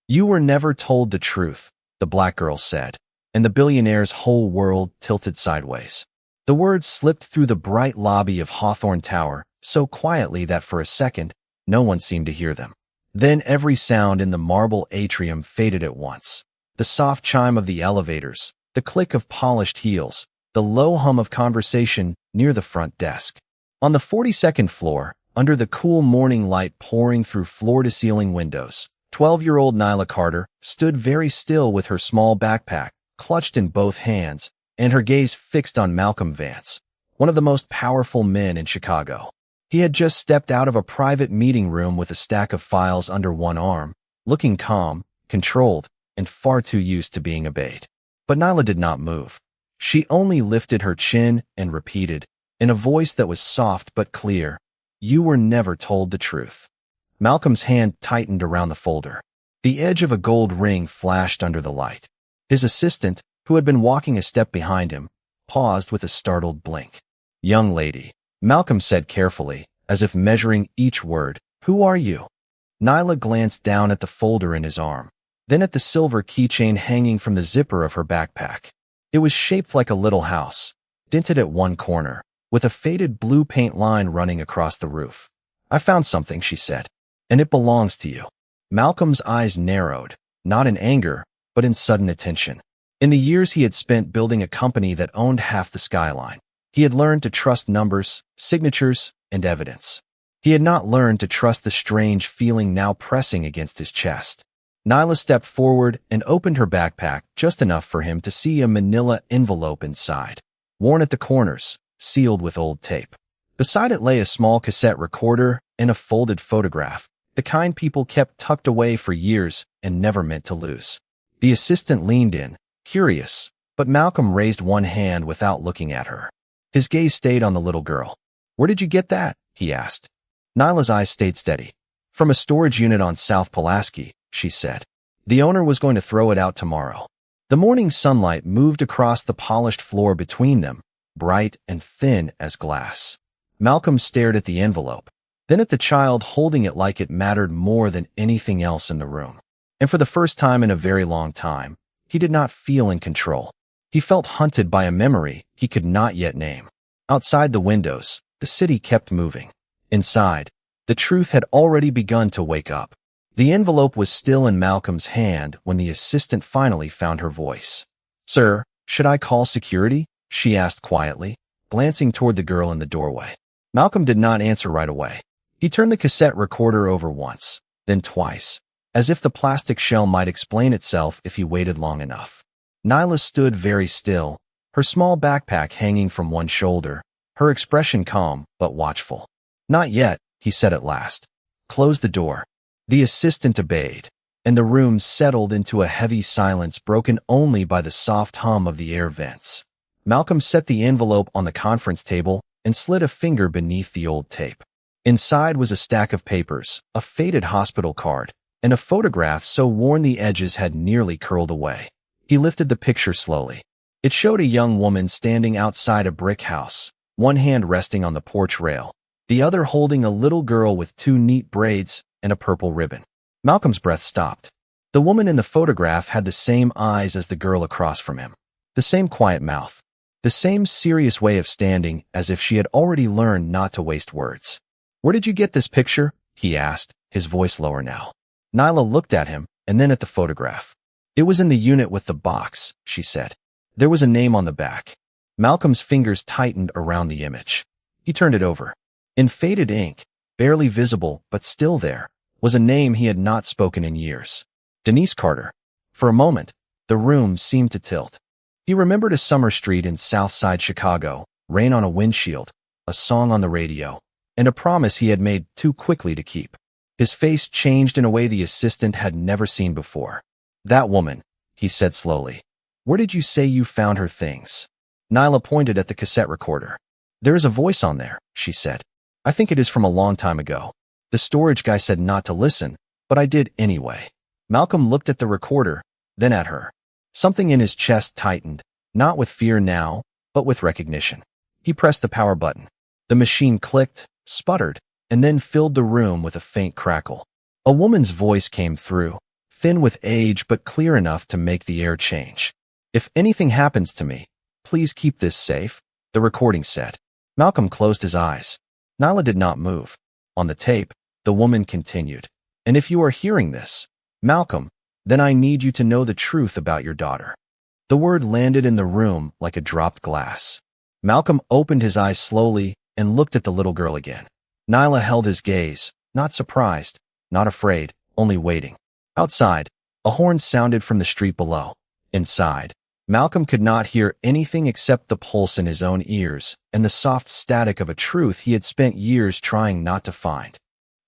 "You were never told the truth," the black girl said, and the billionaire's whole world tilted sideways. The words slipped through the bright lobby of Hawthorne Tower so quietly that for a second, no one seemed to hear them. Then every sound in the marble atrium faded at once. The soft chime of the elevators, the click of polished heels, the low hum of conversation near the front desk. On the 42nd floor, under the cool morning light pouring through floor-to-ceiling windows, 12-year-old Nyla Carter stood very still with her small backpack clutched in both hands and her gaze fixed on Malcolm Vance, one of the most powerful men in Chicago. He had just stepped out of a private meeting room with a stack of files under one arm, looking calm, controlled, and far too used to being obeyed. But Nyla did not move. She only lifted her chin and repeated, in a voice that was soft but clear, "You were never told the truth." Malcolm's hand tightened around the folder. The edge of a gold ring flashed under the light. His assistant, who had been walking a step behind him, paused with a startled blink. "Young lady," Malcolm said carefully, as if measuring each word, "who are you?" Nyla glanced down at the folder in his arm, then at the silver keychain hanging from the zipper of her backpack. It was shaped like a little house, dented at one corner, with a faded blue paint line running across the roof. "I found something," she said, "and it belongs to you." Malcolm's eyes narrowed, not in anger, but in sudden attention. In the years he had spent building a company that owned half the skyline, he had learned to trust numbers, signatures, and evidence. He had not learned to trust the strange feeling now pressing against his chest. Nyla stepped forward and opened her backpack just enough for him to see a manila envelope inside, worn at the corners, sealed with old tape. Beside it lay a small cassette recorder and a folded photograph, the kind people kept tucked away for years and never meant to lose. The assistant leaned in, curious, but Malcolm raised one hand without looking at her. His gaze stayed on the little girl. "Where did you get that?" he asked. Nyla's eyes stayed steady. "From a storage unit on South Pulaski," she said. "The owner was going to throw it out tomorrow." The morning sunlight moved across the polished floor between them, bright and thin as glass. Malcolm stared at the envelope, then at the child holding it like it mattered more than anything else in the room. And for the first time in a very long time, he did not feel in control. He felt hunted by a memory he could not yet name. Outside the windows, the city kept moving. Inside, the truth had already begun to wake up. The envelope was still in Malcolm's hand when the assistant finally found her voice. "Sir, should I call security?" she asked quietly, glancing toward the girl in the doorway. Malcolm did not answer right away. He turned the cassette recorder over once, then twice, as if the plastic shell might explain itself if he waited long enough. Nyla stood very still, her small backpack hanging from one shoulder, her expression calm but watchful. "Not yet," he said at last. "Close the door." The assistant obeyed, and the room settled into a heavy silence broken only by the soft hum of the air vents. Malcolm set the envelope on the conference table and slid a finger beneath the old tape. Inside was a stack of papers, a faded hospital card, and a photograph so worn the edges had nearly curled away. He lifted the picture slowly. It showed a young woman standing outside a brick house, one hand resting on the porch rail, the other holding a little girl with two neat braids and a purple ribbon. Malcolm's breath stopped. The woman in the photograph had the same eyes as the girl across from him, the same quiet mouth, the same serious way of standing as if she had already learned not to waste words. "Where did you get this picture?" he asked, his voice lower now. Nyla looked at him and then at the photograph. "It was in the unit with the box," she said. There was a name on the back. Malcolm's fingers tightened around the image. He turned it over. In faded ink, barely visible but still there, was a name he had not spoken in years. Denise Carter. For a moment, the room seemed to tilt. He remembered a summer street in South Side Chicago, rain on a windshield, a song on the radio, and a promise he had made too quickly to keep. His face changed in a way the assistant had never seen before. "That woman," he said slowly. "Where did you say you found her things?" Nyla pointed at the cassette recorder. "There is a voice on there," she said. "I think it is from a long time ago. The storage guy said not to listen, but I did anyway." Malcolm looked at the recorder, then at her. Something in his chest tightened, not with fear now, but with recognition. He pressed the power button. The machine clicked, sputtered, and then filled the room with a faint crackle. A woman's voice came through, thin with age but clear enough to make the air change. "If anything happens to me, please keep this safe," the recording said. Malcolm closed his eyes. Nyla did not move. On the tape, the woman continued, "And if you are hearing this, Malcolm, then I need you to know the truth about your daughter." The word landed in the room like a dropped glass. Malcolm opened his eyes slowly and looked at the little girl again. Nyla held his gaze, not surprised, not afraid, only waiting. Outside, a horn sounded from the street below. Inside, Malcolm could not hear anything except the pulse in his own ears and the soft static of a truth he had spent years trying not to find.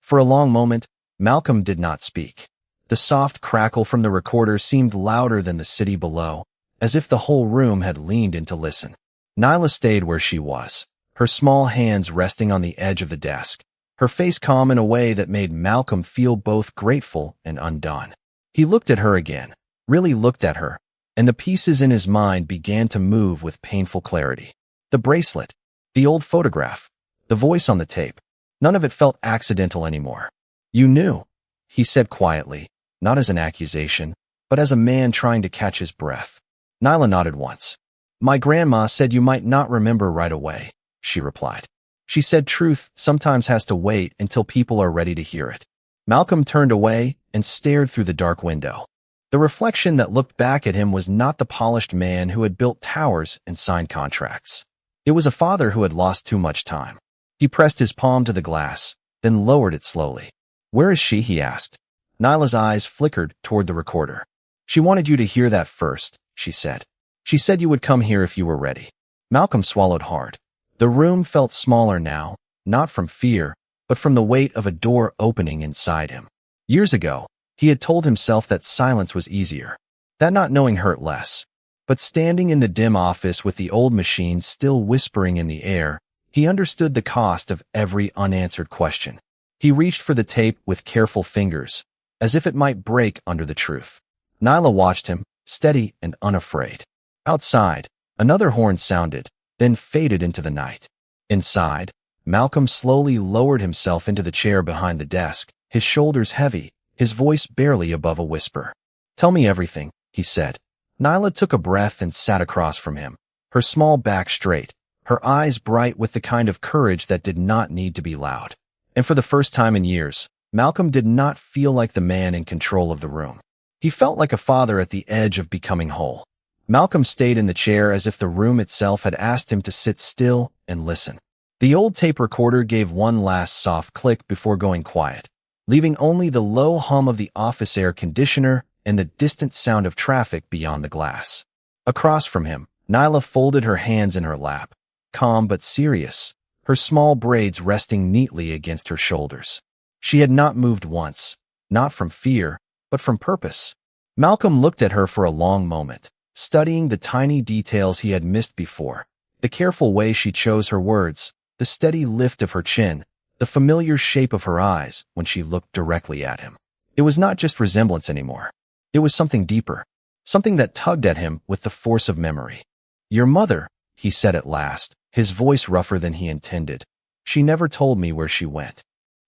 For a long moment, Malcolm did not speak. The soft crackle from the recorder seemed louder than the city below, as if the whole room had leaned in to listen. Nyla stayed where she was, her small hands resting on the edge of the desk, her face calm in a way that made Malcolm feel both grateful and undone. He looked at her again, really looked at her, and the pieces in his mind began to move with painful clarity. The bracelet, the old photograph, the voice on the tape, none of it felt accidental anymore. "You knew," he said quietly, not as an accusation, but as a man trying to catch his breath. Nyla nodded once. "My grandma said you might not remember right away," she replied. "She said truth sometimes has to wait until people are ready to hear it." Malcolm turned away and stared through the dark window. The reflection that looked back at him was not the polished man who had built towers and signed contracts. It was a father who had lost too much time. He pressed his palm to the glass, then lowered it slowly. "Where is she?" he asked. Nyla's eyes flickered toward the recorder. "She wanted you to hear that first," she said. "She said you would come here if you were ready." Malcolm swallowed hard. The room felt smaller now, not from fear, but from the weight of a door opening inside him. Years ago, he had told himself that silence was easier, that not knowing hurt less. But standing in the dim office with the old machine still whispering in the air, he understood the cost of every unanswered question. He reached for the tape with careful fingers, as if it might break under the truth. Nyla watched him, steady and unafraid. Outside, another horn sounded, then faded into the night. Inside, Malcolm slowly lowered himself into the chair behind the desk, his shoulders heavy, his voice barely above a whisper. "Tell me everything," he said. Nyla took a breath and sat across from him, her small back straight, her eyes bright with the kind of courage that did not need to be loud. And for the first time in years, Malcolm did not feel like the man in control of the room. He felt like a father at the edge of becoming whole. Malcolm stayed in the chair as if the room itself had asked him to sit still and listen. The old tape recorder gave one last soft click before going quiet, leaving only the low hum of the office air conditioner and the distant sound of traffic beyond the glass. Across from him, Nyla folded her hands in her lap, calm but serious, her small braids resting neatly against her shoulders. She had not moved once, not from fear, but from purpose. Malcolm looked at her for a long moment, studying the tiny details he had missed before, the careful way she chose her words, the steady lift of her chin, the familiar shape of her eyes when she looked directly at him. It was not just resemblance anymore. It was something deeper, something that tugged at him with the force of memory. "Your mother," he said at last, his voice rougher than he intended. "She never told me where she went."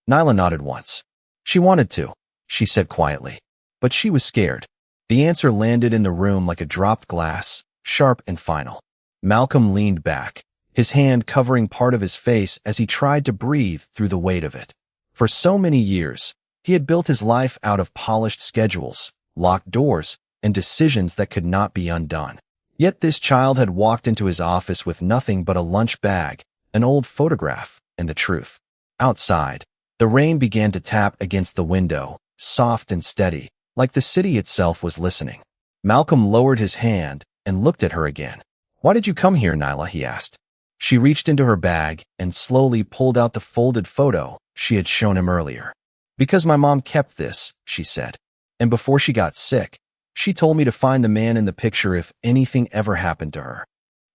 Nyla nodded once. "She wanted to," she said quietly. But she was scared. The answer landed in the room like a dropped glass, sharp and final. Malcolm leaned back, his hand covering part of his face as he tried to breathe through the weight of it. For so many years, he had built his life out of polished schedules, locked doors, and decisions that could not be undone. Yet this child had walked into his office with nothing but a lunch bag, an old photograph, and the truth. Outside, the rain began to tap against the window, soft and steady, like the city itself was listening. Malcolm lowered his hand and looked at her again. "Why did you come here, Nyla?" he asked. She reached into her bag and slowly pulled out the folded photo she had shown him earlier. "Because my mom kept this," she said. "And before she got sick, she told me to find the man in the picture if anything ever happened to her."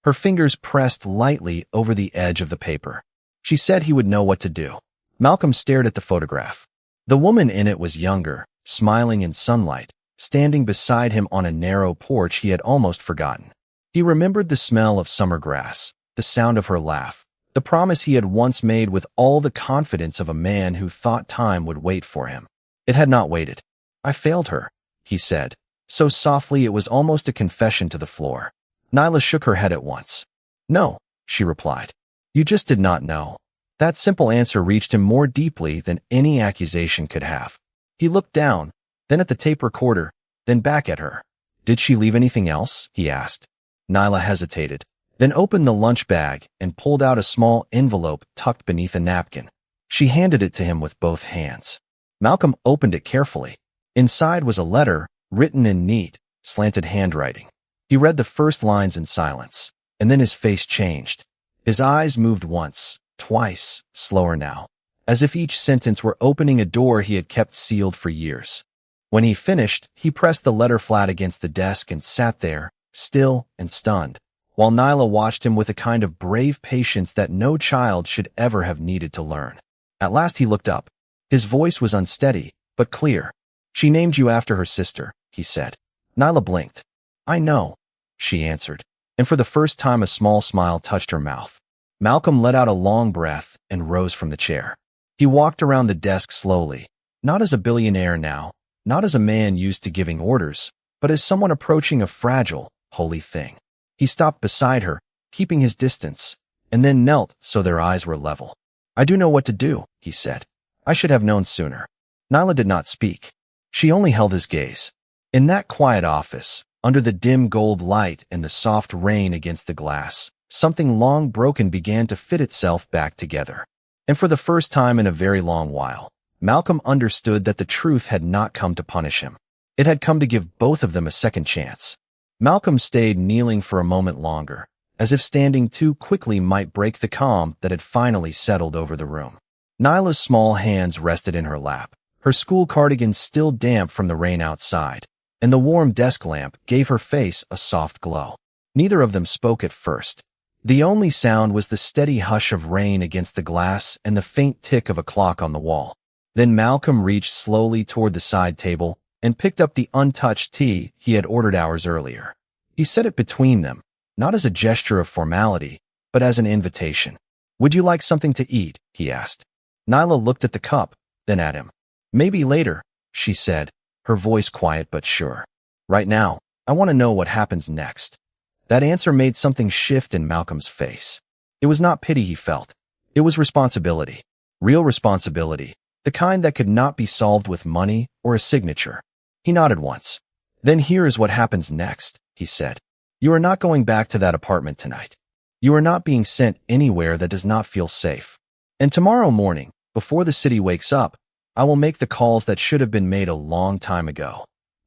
Her fingers pressed lightly over the edge of the paper. She said he would know what to do. Malcolm stared at the photograph. The woman in it was younger, smiling in sunlight, standing beside him on a narrow porch he had almost forgotten. He remembered the smell of summer grass, the sound of her laugh, the promise he had once made with all the confidence of a man who thought time would wait for him. It had not waited. "I failed her," he said, so softly it was almost a confession to the floor. Nyla shook her head at once. No, she replied. You just did not know. That simple answer reached him more deeply than any accusation could have. He looked down, then at the tape recorder, then back at her. Did she leave anything else? He asked. Nyla hesitated, then opened the lunch bag and pulled out a small envelope tucked beneath a napkin. She handed it to him with both hands. Malcolm opened it carefully. Inside was a letter, written in neat, slanted handwriting. He read the first lines in silence, and then his face changed. His eyes moved once, twice, slower now, as if each sentence were opening a door he had kept sealed for years. When he finished, he pressed the letter flat against the desk and sat there, still and stunned, while Nyla watched him with a kind of brave patience that no child should ever have needed to learn. At last he looked up. His voice was unsteady, but clear. She named you after her sister, he said. Nyla blinked. I know, she answered, and for the first time a small smile touched her mouth. Malcolm let out a long breath and rose from the chair. He walked around the desk slowly, not as a billionaire now, not as a man used to giving orders, but as someone approaching a fragile, holy thing. He stopped beside her, keeping his distance, and then knelt so their eyes were level. I do know what to do, he said. I should have known sooner. Nyla did not speak. She only held his gaze. In that quiet office, under the dim gold light and the soft rain against the glass, something long broken began to fit itself back together. And for the first time in a very long while, Malcolm understood that the truth had not come to punish him. It had come to give both of them a second chance. Malcolm stayed kneeling for a moment longer, as if standing too quickly might break the calm that had finally settled over the room. Nyla's small hands rested in her lap, her school cardigan still damp from the rain outside, and the warm desk lamp gave her face a soft glow. Neither of them spoke at first. The only sound was the steady hush of rain against the glass and the faint tick of a clock on the wall. Then Malcolm reached slowly toward the side table and picked up the untouched tea he had ordered hours earlier. He set it between them, not as a gesture of formality, but as an invitation. Would you like something to eat? He asked. Nyla looked at the cup, then at him. Maybe later, she said, her voice quiet but sure. Right now, I want to know what happens next. That answer made something shift in Malcolm's face. It was not pity he felt. It was responsibility. Real responsibility. The kind that could not be solved with money or a signature. He nodded once. Then here is what happens next, he said. You are not going back to that apartment tonight. You are not being sent anywhere that does not feel safe. And tomorrow morning, before the city wakes up, I will make the calls that should have been made a long time ago.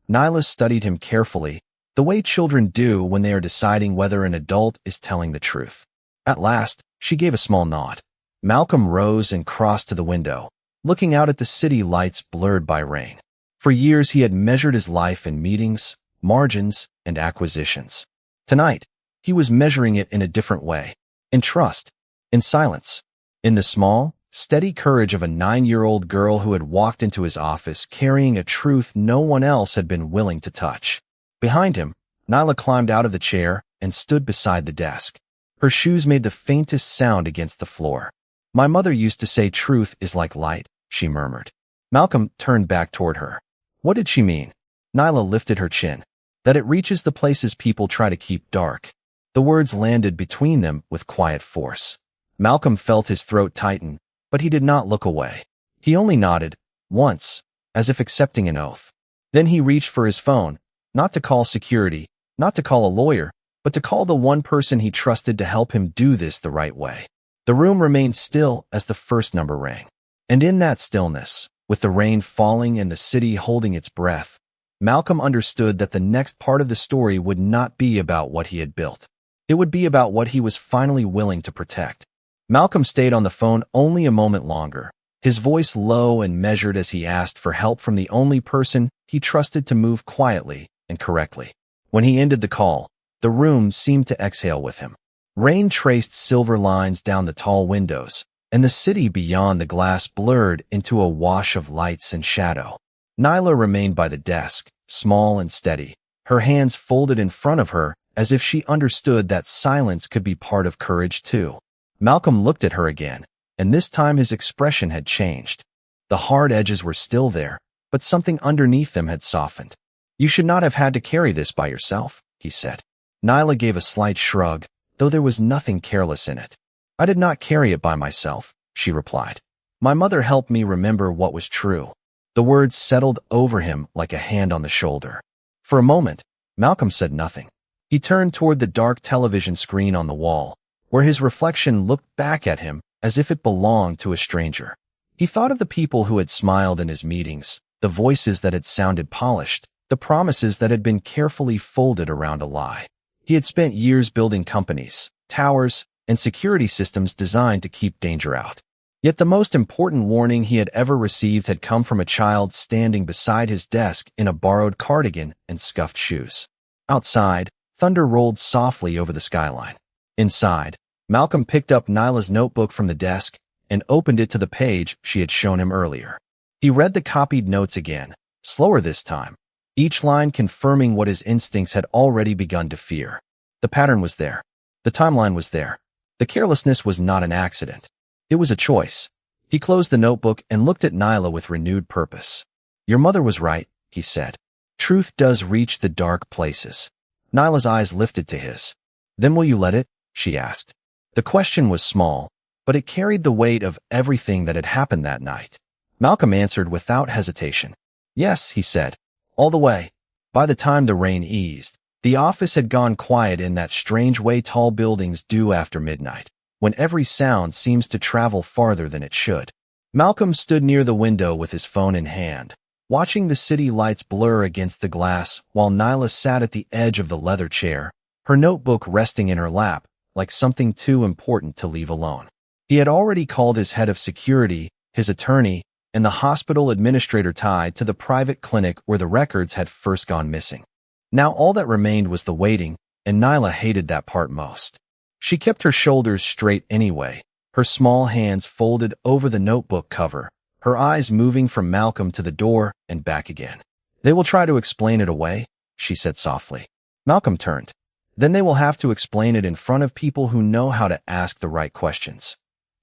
Nyla studied him carefully, the way children do when they are deciding whether an adult is telling the truth. At last, she gave a small nod. Malcolm rose and crossed to the window, looking out at the city lights blurred by rain. For years he had measured his life in meetings, margins, and acquisitions. Tonight, he was measuring it in a different way. In trust. In silence. In the small, steady courage of a 9-year-old girl who had walked into his office carrying a truth no one else had been willing to touch. Behind him, Nyla climbed out of the chair and stood beside the desk. Her shoes made the faintest sound against the floor. My mother used to say truth is like light, she murmured. Malcolm turned back toward her. What did she mean? Nyla lifted her chin. That it reaches the places people try to keep dark. The words landed between them with quiet force. Malcolm felt his throat tighten, but he did not look away. He only nodded, once, as if accepting an oath. Then he reached for his phone, not to call security, not to call a lawyer, but to call the one person he trusted to help him do this the right way. The room remained still as the first number rang. And in that stillness, with the rain falling and the city holding its breath, Malcolm understood that the next part of the story would not be about what he had built. It would be about what he was finally willing to protect. Malcolm stayed on the phone only a moment longer, his voice low and measured as he asked for help from the only person he trusted to move quietly and correctly. When he ended the call, the room seemed to exhale with him. Rain traced silver lines down the tall windows, and the city beyond the glass blurred into a wash of lights and shadow. Nyla remained by the desk, small and steady, her hands folded in front of her as if she understood that silence could be part of courage too. Malcolm looked at her again, and this time his expression had changed. The hard edges were still there, but something underneath them had softened. You should not have had to carry this by yourself, he said. Nyla gave a slight shrug, though there was nothing careless in it. I did not carry it by myself, she replied. My mother helped me remember what was true. The words settled over him like a hand on the shoulder. For a moment, Malcolm said nothing. He turned toward the dark television screen on the wall, where his reflection looked back at him as if it belonged to a stranger. He thought of the people who had smiled in his meetings, the voices that had sounded polished, the promises that had been carefully folded around a lie. He had spent years building companies, towers, and security systems designed to keep danger out. Yet the most important warning he had ever received had come from a child standing beside his desk in a borrowed cardigan and scuffed shoes. Outside, thunder rolled softly over the skyline. Inside, Malcolm picked up Nyla's notebook from the desk and opened it to the page she had shown him earlier. He read the copied notes again, slower this time, each line confirming what his instincts had already begun to fear. The pattern was there. The timeline was there. The carelessness was not an accident. It was a choice. He closed the notebook and looked at Nyla with renewed purpose. Your mother was right, he said. Truth does reach the dark places. Nyla's eyes lifted to his. Then will you let it? She asked. The question was small, but it carried the weight of everything that had happened that night. Malcolm answered without hesitation. Yes, he said. All the way. By the time the rain eased, the office had gone quiet in that strange way tall buildings do after midnight, when every sound seems to travel farther than it should. Malcolm stood near the window with his phone in hand, watching the city lights blur against the glass while Nyla sat at the edge of the leather chair, her notebook resting in her lap, like something too important to leave alone. He had already called his head of security, his attorney, and the hospital administrator tied to the private clinic where the records had first gone missing. Now all that remained was the waiting, and Nyla hated that part most. She kept her shoulders straight anyway, her small hands folded over the notebook cover, her eyes moving from Malcolm to the door and back again. They will try to explain it away, she said softly. Malcolm turned. Then they will have to explain it in front of people who know how to ask the right questions.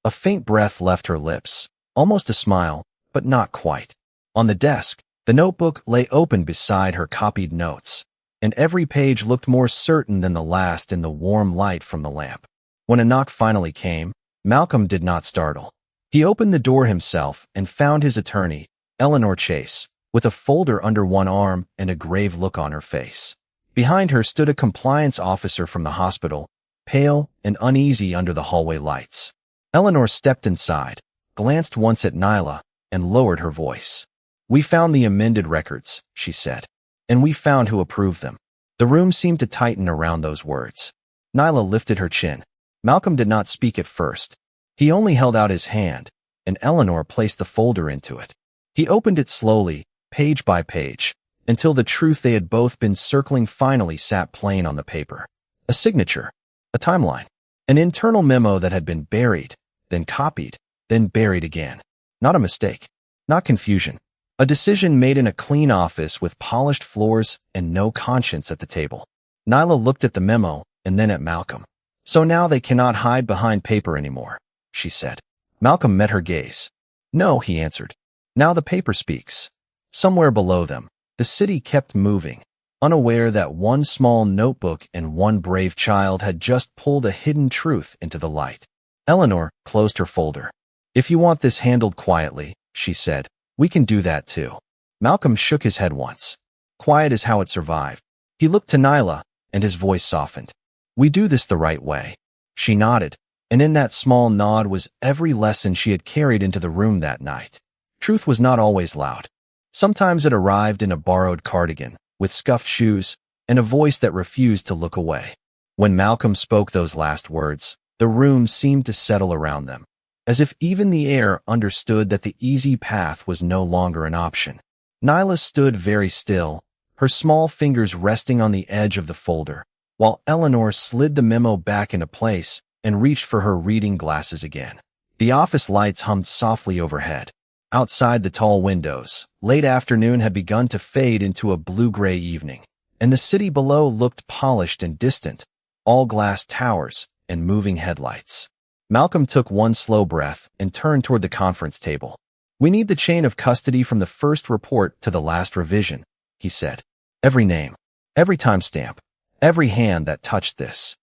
A faint breath left her lips, almost a smile, but not quite. On the desk, the notebook lay open beside her copied notes, and every page looked more certain than the last in the warm light from the lamp. When a knock finally came, Malcolm did not startle. He opened the door himself and found his attorney, Eleanor Chase, with a folder under one arm and a grave look on her face. Behind her stood a compliance officer from the hospital, pale and uneasy under the hallway lights. Eleanor stepped inside, glanced once at Nyla, and lowered her voice. We found the amended records, she said, and we found who approved them. The room seemed to tighten around those words. Nyla lifted her chin. Malcolm did not speak at first. He only held out his hand, and Eleanor placed the folder into it. He opened it slowly, page by page, until the truth they had both been circling finally sat plain on the paper. A signature, a timeline, an internal memo that had been buried, then copied, then buried again. Not a mistake, not confusion. A decision made in a clean office with polished floors and no conscience at the table. Nyla looked at the memo and then at Malcolm. So now they cannot hide behind paper anymore, she said. Malcolm met her gaze. No, he answered. Now the paper speaks. Somewhere below them, the city kept moving, unaware that one small notebook and one brave child had just pulled a hidden truth into the light. Eleanor closed her folder. If you want this handled quietly, she said, we can do that too. Malcolm shook his head once. Quiet is how it survived. He looked to Nyla, and his voice softened. We do this the right way. She nodded, and in that small nod was every lesson she had carried into the room that night. Truth was not always loud. Sometimes it arrived in a borrowed cardigan, with scuffed shoes, and a voice that refused to look away. When Malcolm spoke those last words, the room seemed to settle around them, as if even the air understood that the easy path was no longer an option. Nyla stood very still, her small fingers resting on the edge of the folder, while Eleanor slid the memo back into place and reached for her reading glasses again. The office lights hummed softly overhead. Outside the tall windows, late afternoon had begun to fade into a blue-gray evening, and the city below looked polished and distant, all glass towers and moving headlights. Malcolm took one slow breath and turned toward the conference table. We need the chain of custody from the first report to the last revision, he said. Every name, every timestamp, every hand that touched this.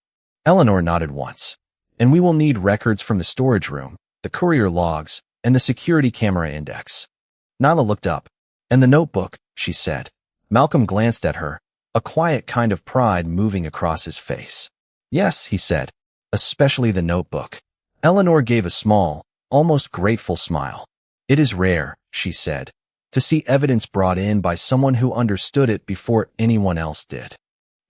Eleanor nodded once. And we will need records from the storage room, the courier logs, and the security camera index. Nyla looked up. And the notebook, she said. Malcolm glanced at her, a quiet kind of pride moving across his face. Yes, he said, especially the notebook. Eleanor gave a small, almost grateful smile. It is rare, she said, to see evidence brought in by someone who understood it before anyone else did.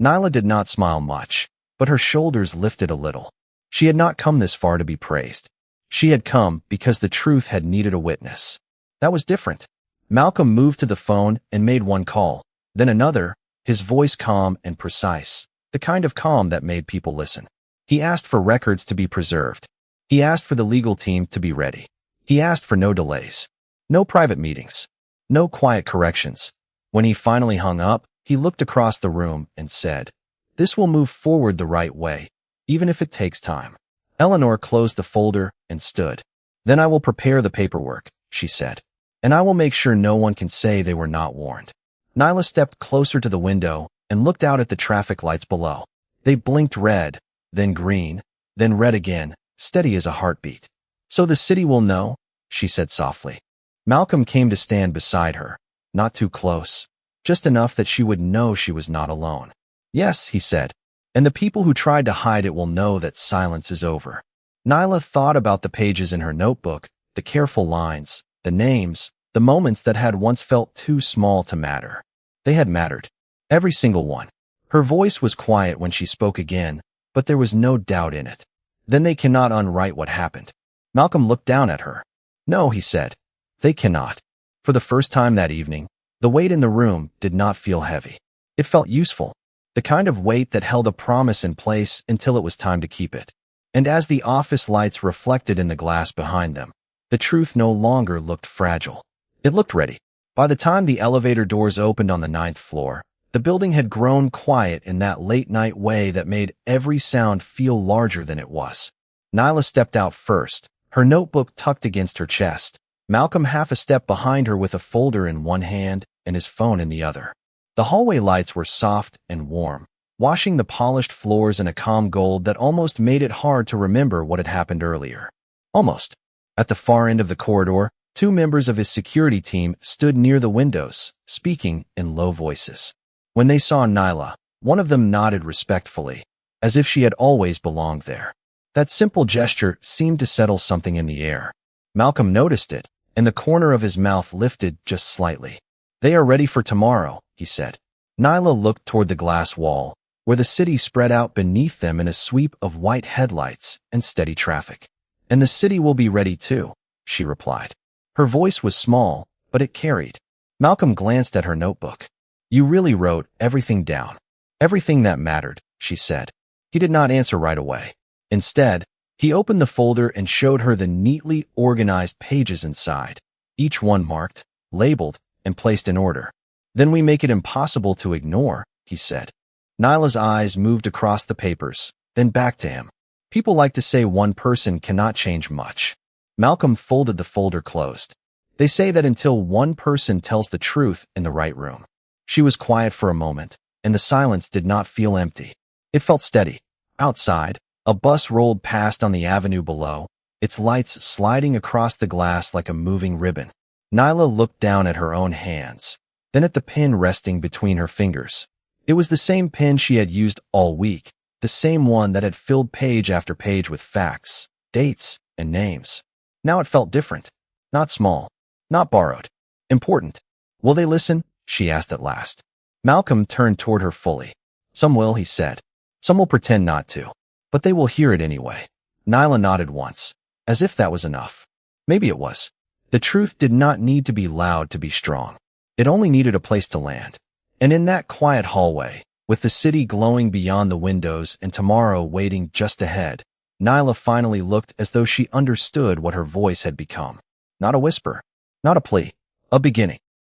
Nyla did not smile much, but her shoulders lifted a little. She had not come this far to be praised. She had come because the truth had needed a witness. That was different. Malcolm moved to the phone and made one call, then another, his voice calm and precise, the kind of calm that made people listen. He asked for records to be preserved. He asked for the legal team to be ready. He asked for no delays, no private meetings, no quiet corrections. When he finally hung up, he looked across the room and said, "This will move forward the right way, even if it takes time." Eleanor closed the folder and stood. "Then I will prepare the paperwork," she said. "And I will make sure no one can say they were not warned." Nyla stepped closer to the window and looked out at the traffic lights below. They blinked red, then green, then red again, steady as a heartbeat. "So the city will know," she said softly. Malcolm came to stand beside her, not too close, just enough that she would know she was not alone. "Yes," he said, "and the people who tried to hide it will know that silence is over." Nyla thought about the pages in her notebook, the careful lines, the names, the moments that had once felt too small to matter. They had mattered. Every single one. Her voice was quiet when she spoke again, but there was no doubt in it. "Then they cannot unwrite what happened." Malcolm looked down at her. "No," he said. "They cannot." For the first time that evening, the weight in the room did not feel heavy. It felt useful. The kind of weight that held a promise in place until it was time to keep it. And as the office lights reflected in the glass behind them, the truth no longer looked fragile. It looked ready. By the time the elevator doors opened on the 9th floor, the building had grown quiet in that late-night way that made every sound feel larger than it was. Nyla stepped out first, her notebook tucked against her chest, Malcolm half a step behind her with a folder in one hand and his phone in the other. The hallway lights were soft and warm, washing the polished floors in a calm gold that almost made it hard to remember what had happened earlier. Almost. At the far end of the corridor, two members of his security team stood near the windows, speaking in low voices. When they saw Nyla, one of them nodded respectfully, as if she had always belonged there. That simple gesture seemed to settle something in the air. Malcolm noticed it, and the corner of his mouth lifted just slightly. "They are ready for tomorrow," he said. Nyla looked toward the glass wall, where the city spread out beneath them in a sweep of white headlights and steady traffic. "And the city will be ready too," she replied. Her voice was small, but it carried. Malcolm glanced at her notebook. "You really wrote everything down. Everything that mattered," she said. He did not answer right away. Instead, he opened the folder and showed her the neatly organized pages inside, each one marked, labeled, and placed in order. "Then we make it impossible to ignore," he said. Nyla's eyes moved across the papers, then back to him. "People like to say one person cannot change much." Malcolm folded the folder closed. "They say that until one person tells the truth in the right room." She was quiet for a moment, and the silence did not feel empty. It felt steady. Outside, a bus rolled past on the avenue below, its lights sliding across the glass like a moving ribbon. Nyla looked down at her own hands, then at the pen resting between her fingers. It was the same pen she had used all week, the same one that had filled page after page with facts, dates, and names. Now it felt different. Not small. Not borrowed. Important. "Will they listen?" she asked at last. Malcolm turned toward her fully. "Some will," he said. "Some will pretend not to. But they will hear it anyway." Nyla nodded once, as if that was enough. Maybe it was. The truth did not need to be loud to be strong. It only needed a place to land. And in that quiet hallway, with the city glowing beyond the windows and tomorrow waiting just ahead, Nyla finally looked as though she understood what her voice had become. Not a whisper, not a plea, a beginning.